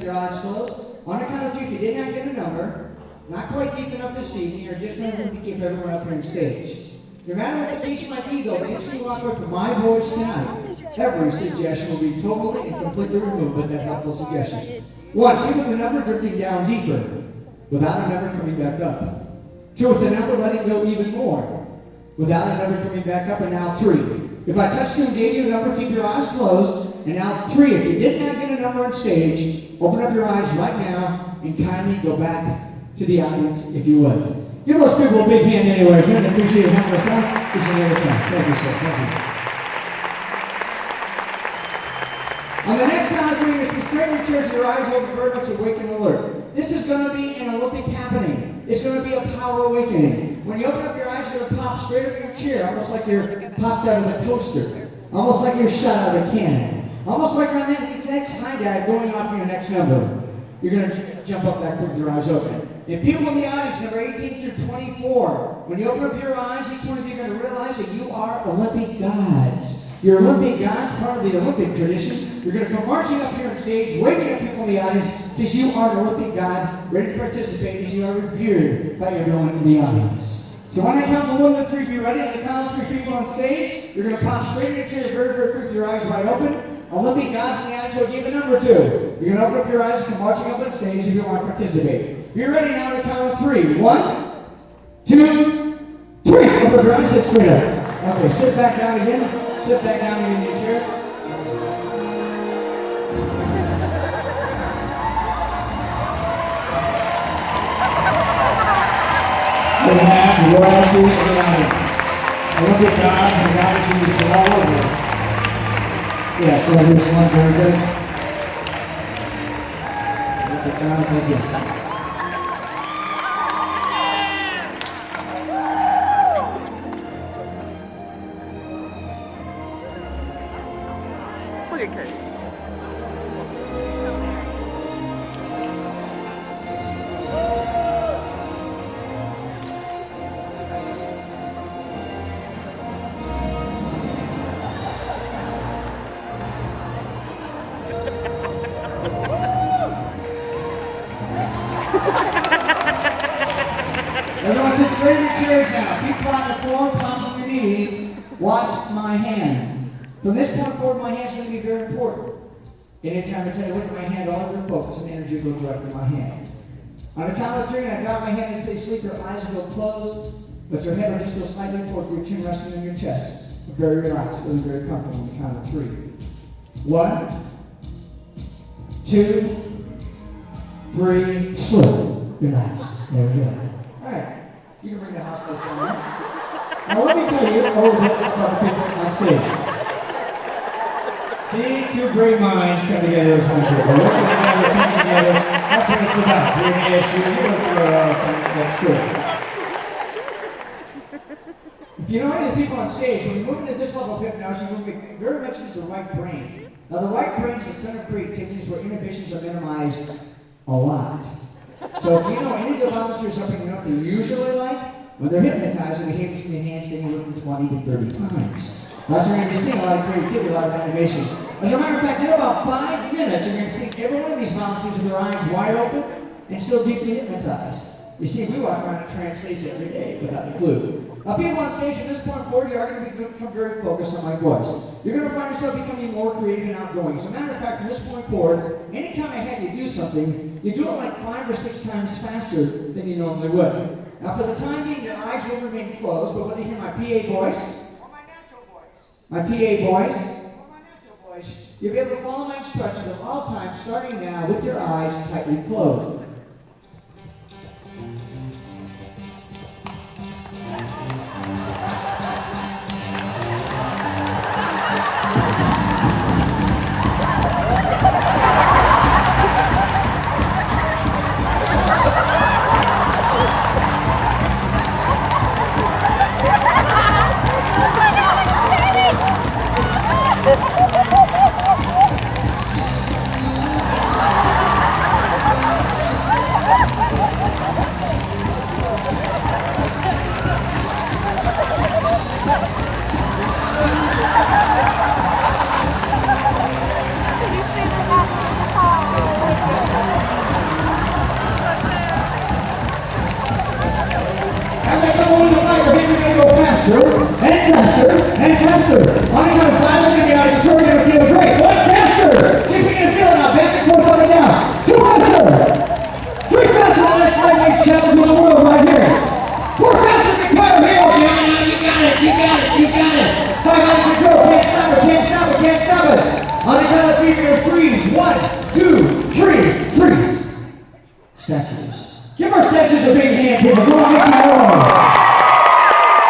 keep your eyes closed. On the count of 3, if you did not get a number, not quite deep enough this evening, or just enough to keep everyone up here on stage. No matter what the case might be, though, make sure you walk up to my voice tonight. Every suggestion will be totally and completely removed, but that helpful suggestion. 1, give the number drifting down deeper, without a number coming back up. 2, with the number letting go even more, without a number coming back up, and now 3. If I touched you and gave you a number, keep your eyes closed. And now 3, if you did not get a number on stage, open up your eyes right now and kindly go back to the audience if you would. Give those people a big hand anyway. I appreciate having us on. Appreciate every time. Thank you, sir. Thank you. On the next count of 3, it's to straighten your chairs, your eyes open, very much awake and alert. This is going to be an Olympic happening. It's going to be a power awakening. When you open up your eyes, you're going to pop straight up in your chair, almost like you're popped out of a toaster. Almost like you're shot out of a cannon. Almost like on that exact slide guide going off for your next number. You're going to jump up that quick with your eyes open. And people in the audience, number 18 through 24, when you open up your eyes, each one of you are going to realize that you are Olympic gods. You're Olympic gods, part of the Olympic tradition. You're going to come marching up here on stage, waving at people in the audience, because you are an Olympic god, ready to participate, and you are revered by everyone in the audience. So when I count from 1 to 3, be ready. On the count of 3 people on stage, you're going to pop straight into your very, very quick with your eyes wide open. Olympic gods in the audience will give a number 2. You're going to open up your eyes and come marching up on stage if you want to participate. You're ready now to count of 3. 1, 2, 3. Open up your eyes, sit straight up. Okay, sit back down again. Sit back down again in your chair. We have royalty in the audience. Olympic gods and obviously just all over. Yeah, so here's one, very good. Olympic gods, thank you. Everyone sit straight in your chairs now. Feet flat on the floor, palms on your knees. Watch my hand. From this point forward, my hand's going to be very important. Anytime I tell you with my hand, all of your focus and energy will go directly to my hand. On the count of 3, I drop my hand and say sleep. Your eyes will close, but your head will just go slightly forward, your chin resting on your chest. Very relaxed, feeling very comfortable on the count of 3. 1, 2, 3, sleep. Relax. There we go. Alright, you can bring the house lights down there. Now let me tell you a little bit about the people on stage. See, 2 great minds come together as one group. We're working together, coming together. That's what it's about. We're in ASU, you work together all the time. That's good. If you know any of the people on stage, when you move into this level of hypnosis, you're moving very much into the right brain. Now the right brain is the center of creativity, where inhibitions are minimized a lot. So if you know any of the volunteers up in Europe they usually like, when they're hypnotized, the behaviors can be enhanced anywhere from 20 to 30 times. That's where you're going to be seeing a lot of creativity, a lot of animation. As a matter of fact, in about 5 minutes, you're going to see every one of these volunteers with their eyes wide open and still deeply hypnotized. You see, we walk around and trance stage every day without a clue. Now, people on stage at this point forward, you are going to become very focused on my voice. You're going to find yourself becoming more creative and outgoing. As a matter of fact, from this point forward, anytime I have you do something, you do it like 5 or 6 times faster than you normally would. Now, for the time being, your eyes will remain closed, but when you hear my PA voice, or my natural voice, my PA voice, or my natural voice, you'll be able to follow my instructions at all times, starting now with your eyes tightly closed. statues. Give our statues a big hand, people. Come on, make some more.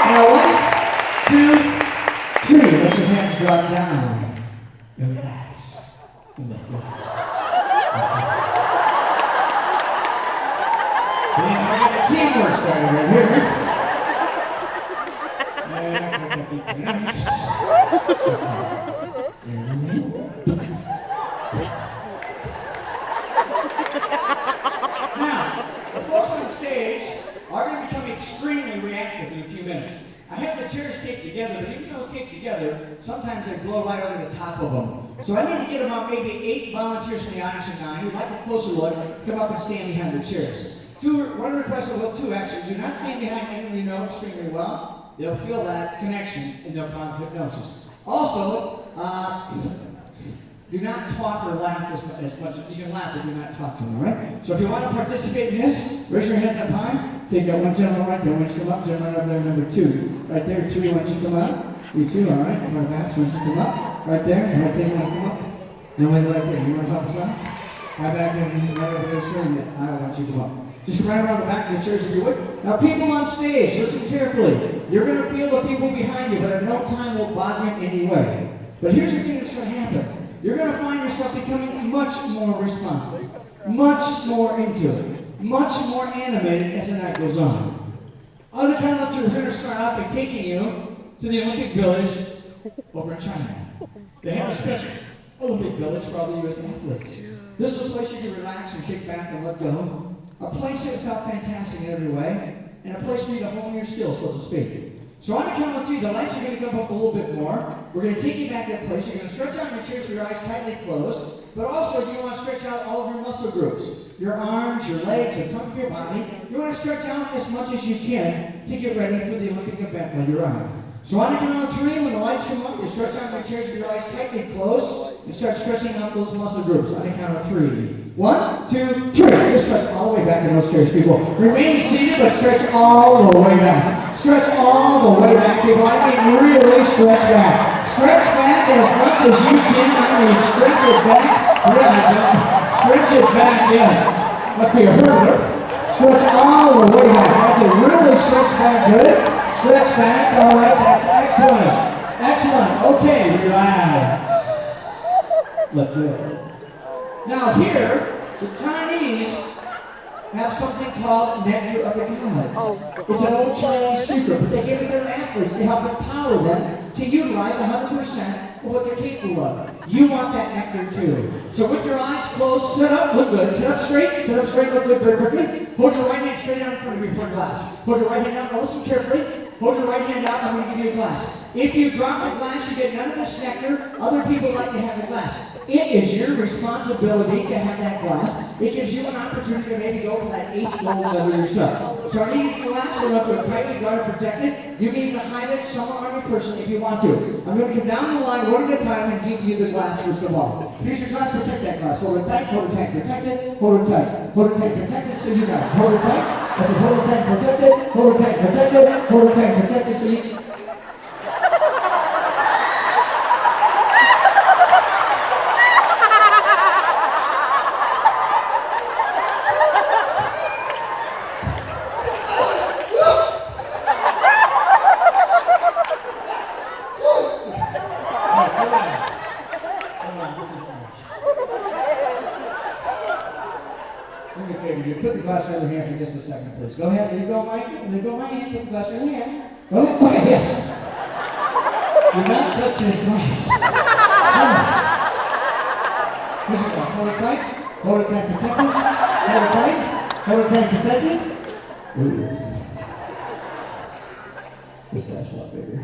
Now, 1, 2, 3. Let your hands drop down. And relax. And let go. See, now we got the teamwork started right here. Now, the folks on stage are going to become extremely reactive in a few minutes. I have the chairs taped together, but even those taped together, sometimes they blow right over the top of them. So I need to get about maybe 8 volunteers from the audience now who'd like a closer look, come up and stand behind the chairs. One request, well, 2 actually, do not stand behind anyone you know extremely well. They'll feel that connection and they'll come out of hypnosis. Also, do not talk or laugh as much. You can laugh, but do not talk to them, all right? So if you want to participate in this, raise your hands up high. Okay, got one gentleman right there. Why don't you come up? Gentleman up there, number 2. Right there, 3. Why don't you come up? You 2, all right. Come on back. Why don't you come up? Right there. Right there, you want to come up? Now, wait right there. You want to help us out? Right back there, right over there, sir. I want you to come up. Just right around the back of the chairs if you would. Now, people on stage, listen carefully. You're going to feel the people behind you, but at no time will bother you in any way. But here's the thing that's going to happen. You're going to find yourself becoming much more responsive, much more into it, much more animated as the night goes on. On the count of 3, we're going to start out by taking you to the Olympic Village over in China. They have a special Olympic Village for all the U.S. athletes. This is a place you can relax and kick back and let go. A place that's got fantastic in every way, and a place for you to hone your skills, so to speak. So on the count of 3, the lights are going to come up a little bit more. We're going to take you back to that place. You're going to stretch out your chairs with your eyes tightly closed, but also you want to stretch out all of your muscle groups. Your arms, your legs, the trunk of your body. You want to stretch out as much as you can to get ready for the Olympic event later on. So on the count of 3, when the lights come up, you stretch out your chairs with your eyes tightly closed and start stretching out those muscle groups on the count of 3. 1, 2, 3. Just stretch all the way back in those chairs, people. Remain seated, but stretch all the way back. Stretch all the way back, people. I mean, really stretch back. Stretch back as much as you can. I mean, stretch it back. Really, stretch it back, yes. Must be a hurdler. Stretch all the way back. That's it. Really stretch back. Good. Stretch back. All right, that's excellent. Excellent. Okay, relax. Look good. Now here, the Chinese have something called nectar of the gods. It's an old Chinese secret, but they give it to their athletes to help empower them to utilize 100% of what they're capable of. You want that nectar too. So with your eyes closed, sit up, look good. Sit up straight, look good very quickly. Hold your right hand straight out in front of you for a glass. Hold your right hand out, now listen carefully. Hold your right hand out, I'm going to give you a glass. If you drop the glass, you get none of this nectar. Other people like to have the glass. It is your responsibility to have that glass. It gives you an opportunity to maybe go for that 8th gold medal yourself. So I need your glass, go up to it tightly, guard and protect it. You can even hide it somewhere on your person if you want to. I'm going to come down the line one at a time and give you the glass first of all. Here's your glass, protect that glass. Hold it tight, protect it, hold it tight. Hold it tight, protect it, so you got it. Hold it tight. I said hold it tight, protect it, hold it tight, protect it, hold it tight, protect it, so you... Put the glass in your hand for just a second, please. Go ahead. Let go, Mike. Let go, my hand. Put the glass in your hand. Go ahead. Okay, yes. Do not touch this glass. Here's your glass. Hold it tight. Hold it tight. Protect it. Hold it tight. Hold it tight. Protect it. Ooh. This guy's a lot bigger.